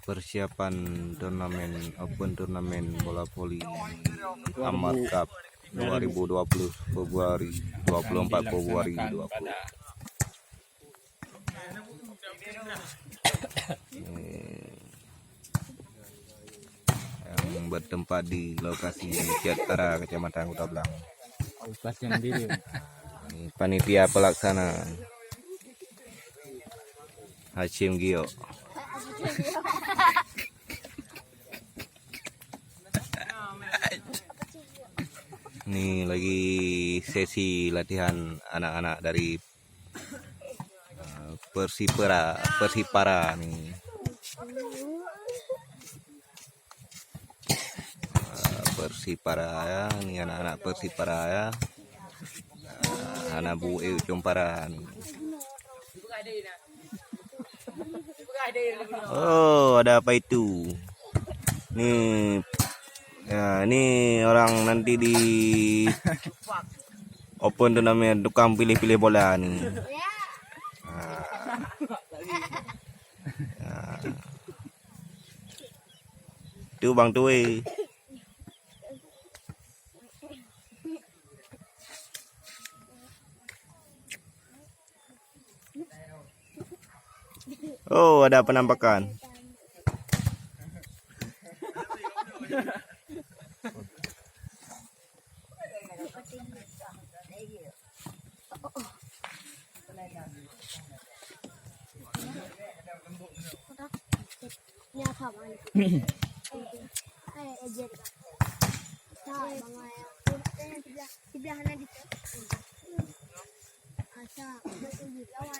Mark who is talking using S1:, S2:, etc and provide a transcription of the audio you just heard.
S1: Persiapan open turnamen bola voli Amar Cup 2020 Februari 24 Februari 20. Yang bertempat di lokasi Jatara, Kecamatan Kota Belang. Panitia pelaksana Hashim Gio. Ini lagi sesi latihan anak-anak dari Persipara nih. Persipara ya, ini anak-anak Persipara ya. Anak Bu Jompara nih. Oh, ada apa itu? Nih, ya, ini orang nanti di open turnamen tukang pilih-pilih bola nih. Itu Bang Tui. Oh, ada penampakan.
S2: Ini apa bang? Ajar bang. Sebelah mana di? Asa, betul juga.